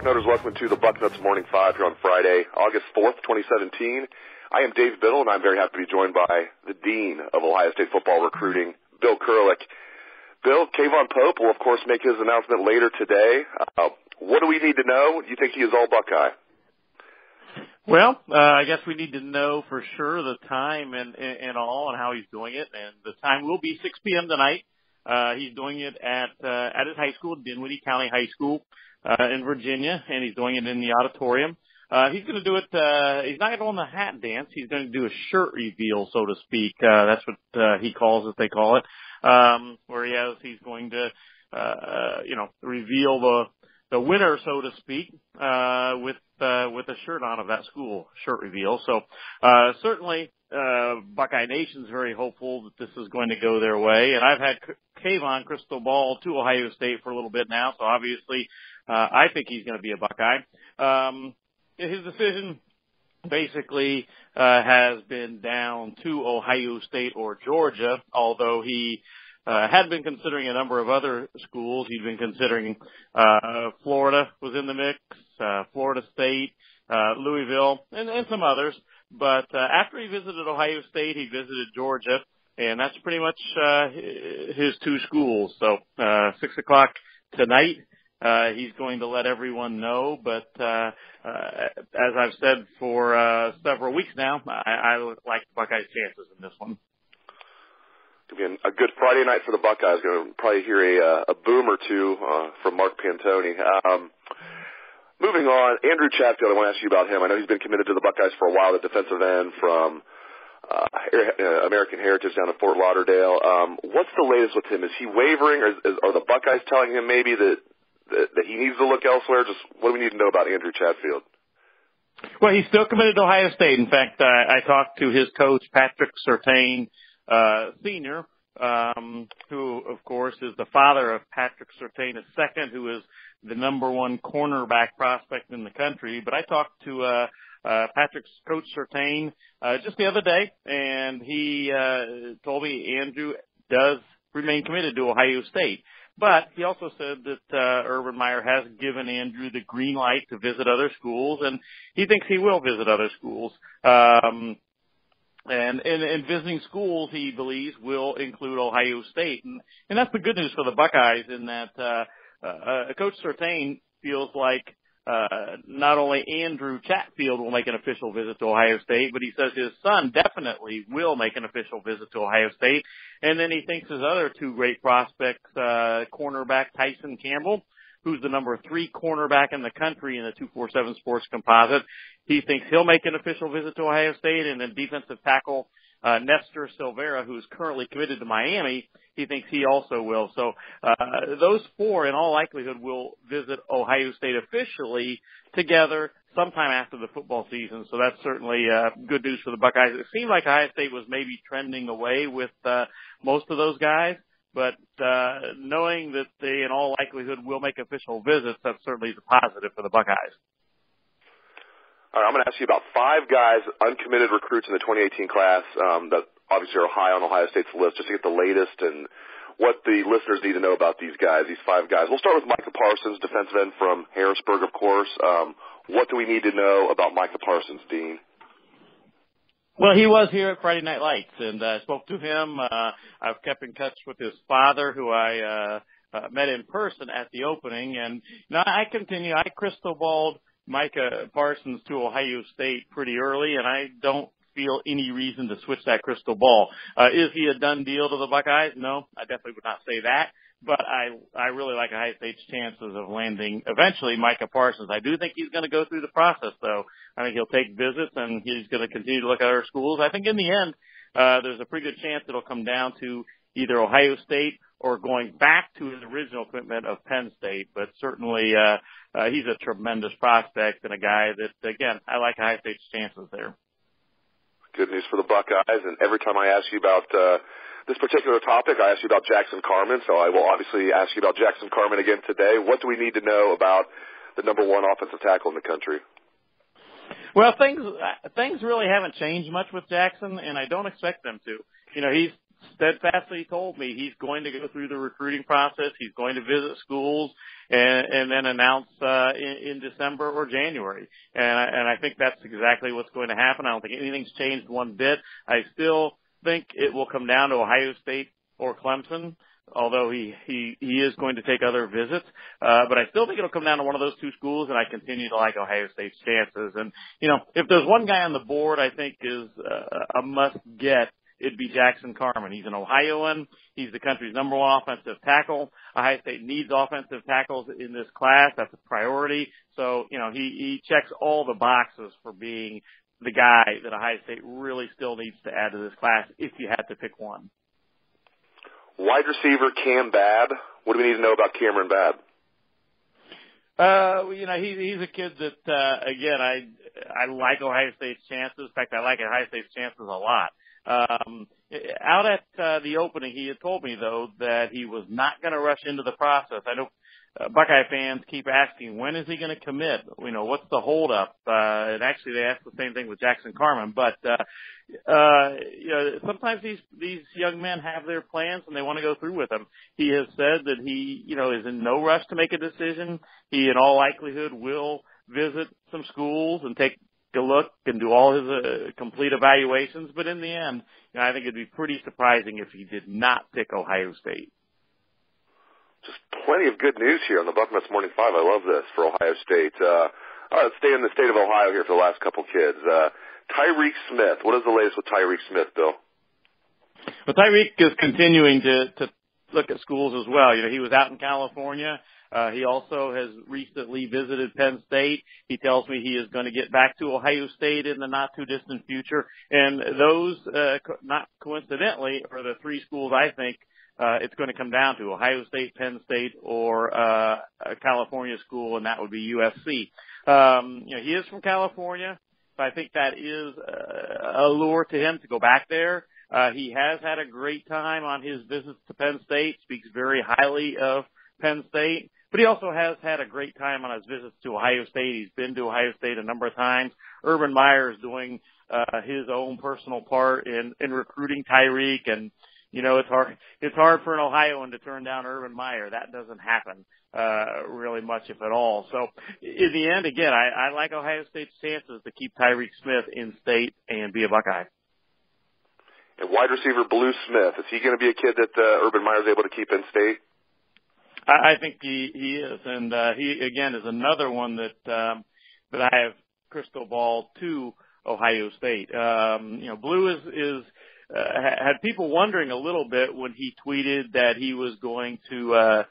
Bucknutters, welcome to the Bucknuts Morning 5 here on Friday, August 4th, 2017. I am Dave Biddle, and I'm very happy to be joined by the Dean of Ohio State football recruiting, Bill Kurelic. Bill, Kavon Pope will, of course, make his announcement later today. What do we need to know? Do you think he is all Buckeye? Well, I guess we need to know for sure the time and all and how he's doing it. And the time will be 6 p.m. tonight. He's doing it at his high school, Dinwiddie County High School in Virginia, and he's doing it in the auditorium. He's going to do it. He's not going to go on the hat dance. He's going to do a shirt reveal, so to speak. That's what he calls it. They call it, where he's going to, reveal the winner, so to speak, with a shirt on of that school shirt reveal. So certainly, Buckeye Nation's very hopeful that this is going to go their way. And I've had Kavon crystal ball to Ohio State for a little bit now, so obviously I think he's going to be a Buckeye. His decision basically has been down to Ohio State or Georgia, although he had been considering a number of other schools. He'd been considering Florida was in the mix, Florida State, Louisville, and some others. But after he visited Ohio State, he visited Georgia, and that's pretty much his two schools. So 6 o'clock tonight, he's going to let everyone know. But as I've said for several weeks now, I like the Buckeyes' chances in this one. Again, a good Friday night for the Buckeyes. Going to probably hear a boom or two from Mark Pantoni. Moving on, Andrew Chatfield, I want to ask you about him. I know he's been committed to the Buckeyes for a while, the defensive end from American Heritage down in Fort Lauderdale. What's the latest with him? Is he wavering, or are the Buckeyes telling him maybe that he needs to look elsewhere? Just what do we need to know about Andrew Chatfield? Well, he's still committed to Ohio State. In fact, I talked to his coach, Patrick Surtain, Senior, who, of course, is the father of Patrick Surtain II, who is the number one cornerback prospect in the country. But I talked to Patrick's coach Surtain just the other day, and he told me Andrew does remain committed to Ohio State. But he also said that Urban Meyer has given Andrew the green light to visit other schools, and he thinks he will visit other schools. And visiting schools, he believes, will include Ohio State. And that's the good news for the Buckeyes in that Coach Surtain feels like not only Andrew Chatfield will make an official visit to Ohio State, but he says his son definitely will make an official visit to Ohio State. And then he thinks his other two great prospects, cornerback Tyson Campbell, who's the number 3 cornerback in the country in the 247 Sports Composite. He thinks he'll make an official visit to Ohio State. And then defensive tackle Nestor Silvera, who's currently committed to Miami, he thinks he also will. So those 4, in all likelihood, will visit Ohio State officially together sometime after the football season. So that's certainly good news for the Buckeyes. It seemed like Ohio State was maybe trending away with most of those guys. But knowing that they, in all likelihood, will make official visits, that's certainly the positive for the Buckeyes. All right, I'm going to ask you about 5 guys, uncommitted recruits in the 2018 class that obviously are high on Ohio State's list, just to get the latest and what the listeners need to know about these guys, these 5 guys. We'll start with Micah Parsons, defensive end from Harrisburg, of course. What do we need to know about Micah Parsons, Dean? Well, he was here at Friday Night Lights, and I spoke to him. I've kept in touch with his father, who I met in person at the opening. And now I crystal balled Micah Parsons to Ohio State pretty early, and I don't feel any reason to switch that crystal ball. Is he a done deal to the Buckeyes? No, I definitely would not say that. But I really like Ohio State's chances of landing eventually Micah Parsons. I do think he's going to go through the process, though. I think he'll take visits, and he's going to continue to look at other schools. I think in the end, there's a pretty good chance it'll come down to either Ohio State or going back to his original commitment of Penn State. But certainly he's a tremendous prospect and a guy that, again, I like Ohio State's chances there. Good news for the Buckeyes. And every time I ask you about this particular topic, I ask you about Jackson Carman, so I will obviously ask you about Jackson Carman again today. What do we need to know about the number 1 offensive tackle in the country? Well, things really haven't changed much with Jackson, and I don't expect them to. You know, he's steadfastly told me he's going to go through the recruiting process. He's going to visit schools and then announce in December or January. And I think that's exactly what's going to happen. I don't think anything's changed one bit. I still think it will come down to Ohio State or Clemson, although he is going to take other visits. But I still think it'll come down to one of those two schools, and I continue to like Ohio State's chances. And, if there's one guy on the board I think is a must-get, it'd be Jackson Carman. He's an Ohioan. He's the country's number one offensive tackle. Ohio State needs offensive tackles in this class. That's a priority. So, he checks all the boxes for being the guy that Ohio State really still needs to add to this class if you had to pick one. Wide receiver Kamryn Babb. What do we need to know about Kamryn Babb? He's a kid that, again, I like Ohio State's chances. In fact, I like Ohio State's chances a lot. Out at the opening, he had told me, though, that he was not going to rush into the process. I know Buckeye fans keep asking, when is he going to commit? What's the holdup? And actually, they asked the same thing with Jackson Carman. But, sometimes these young men have their plans and they want to go through with them. He has said that he, is in no rush to make a decision. He, in all likelihood, will visit some schools and take a look and do all his complete evaluations. But in the end, I think it'd be pretty surprising if he did not pick Ohio State. Just plenty of good news here on the Bucknuts Morning 5. I love this for Ohio State. All right, let's stay in the state of Ohio here for the last couple kids. Tyreke Smith. What is the latest with Tyreke Smith, Bill? Well, Tyreke is continuing to look at schools as well. He was out in California. He also has recently visited Penn State. He tells me he is going to get back to Ohio State in the not-too-distant future. And those, not coincidentally, are the three schools I think it's going to come down to: Ohio State, Penn State, or a California school, and that would be USC. He is from California, so I think that is a lure to him to go back there. He has had a great time on his visits to Penn State, speaks very highly of Penn State, but he also has had a great time on his visits to Ohio State. He's been to Ohio State a number of times. Urban Meyer is doing his own personal part in recruiting Tyreke, and it's hard for an Ohioan to turn down Urban Meyer. That doesn't happen really much, if at all. So in the end, again, I like Ohio State's chances to keep Tyreke Smith in state and be a Buckeye. And wide receiver Blue Smith, is he going to be a kid that Urban Meyer is able to keep in state? I think he is, and he again is another one that I have crystal ball to Ohio State. Blue is had people wondering a little bit when he tweeted that he was going to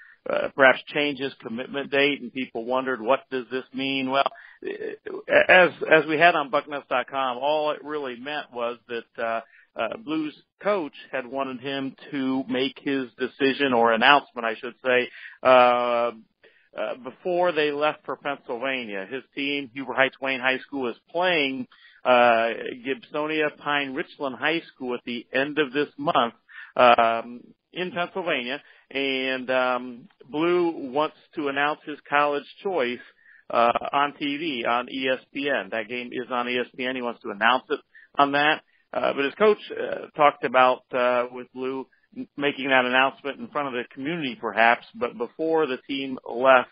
perhaps change his commitment date, and people wondered, what does this mean? Well, as we had on Bucknuts.com, all it really meant was that Blue's coach had wanted him to make his decision, or announcement, I should say, before they left for Pennsylvania. His team, Huber Heights Wayne High School, is playing Gibsonia Pine Richland High School at the end of this month in Pennsylvania, and Blue wants to announce his college choice on TV, on ESPN. That game is on ESPN. He wants to announce it on that. But his coach talked about with Blue making that announcement in front of the community, perhaps, but before the team left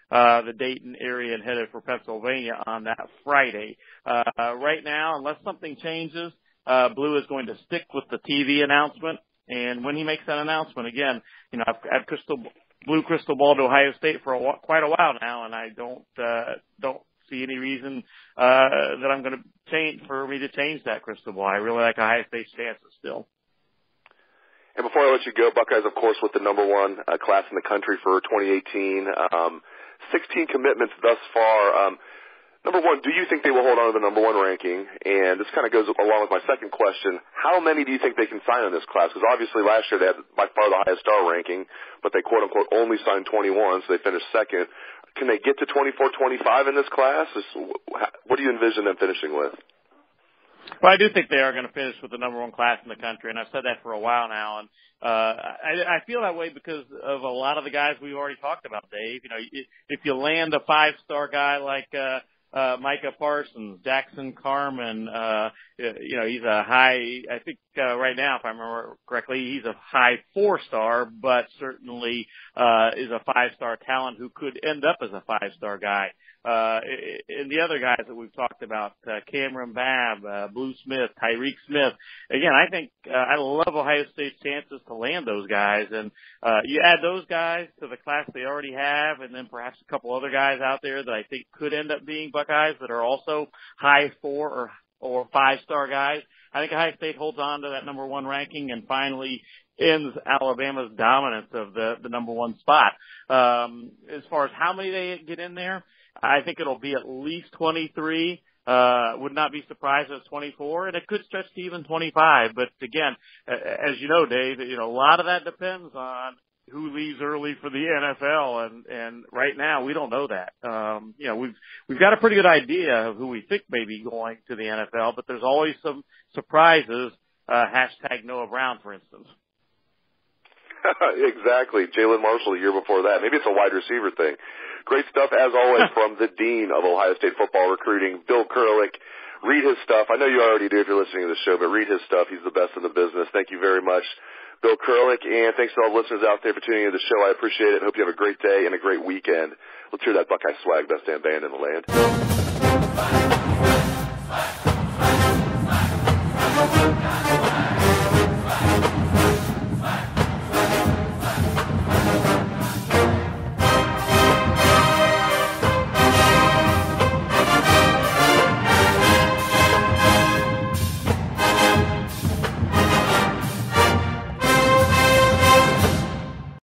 the Dayton area and headed for Pennsylvania on that Friday. Right now, unless something changes, Blue is going to stick with the TV announcement. And when he makes that announcement, again, I've had Blue crystal ball to Ohio State for quite a while now, and I don't see any reason that I'm going to change that crystal ball. I really like Ohio State's chances still. And before I let you go, Buckeyes, of course, with the number one class in the country for 2018, 16 commitments thus far. Number one, do you think they will hold on to the number one ranking? And this kind of goes along with my second question. How many do you think they can sign in this class? Because obviously last year they had by far the highest star ranking, but they quote-unquote only signed 21, so they finished second. Can they get to 24, 25 in this class? What do you envision them finishing with? Well, I do think they are going to finish with the number one class in the country, and I've said that for a while now. And I feel that way because of a lot of the guys we've already talked about, Dave. If you land a five-star guy like Micah Parsons, Jackson Carman, he's a high, I think, right now, if I remember correctly, he's a high 4-star, but certainly, is a 5-star talent who could end up as a 5-star guy. And the other guys that we've talked about, Kamryn Babb, Blue Smith, Tyreke Smith. Again, I think, I love Ohio State's chances to land those guys. And, you add those guys to the class they already have, and then perhaps a couple other guys out there that I think could end up being Buckeyes that are also high 4 or 5-star guys. I think Ohio State holds on to that number 1 ranking and finally ends Alabama's dominance of the number 1 spot. As far as how many they get in there, I think it'll be at least 23. Would not be surprised if it's 24, and it could stretch to even 25. But again, as you know, Dave, a lot of that depends on who leaves early for the NFL, and right now we don't know that. We've got a pretty good idea of who we think may be going to the NFL, but there's always some surprises. Hashtag Noah Brown, for instance. Exactly. Jalen Marshall the year before that. Maybe it's a wide receiver thing. Great stuff, as always, from the Dean of Ohio State football recruiting, Bill Kurelic. Read his stuff. I know you already do if you're listening to the show, but read his stuff. He's the best in the business. Thank you very much, Bill Kurelic, and thanks to all the listeners out there for tuning into the show. I appreciate it. Hope you have a great day and a great weekend. Let's hear that Buckeye swag, best damn band in the land.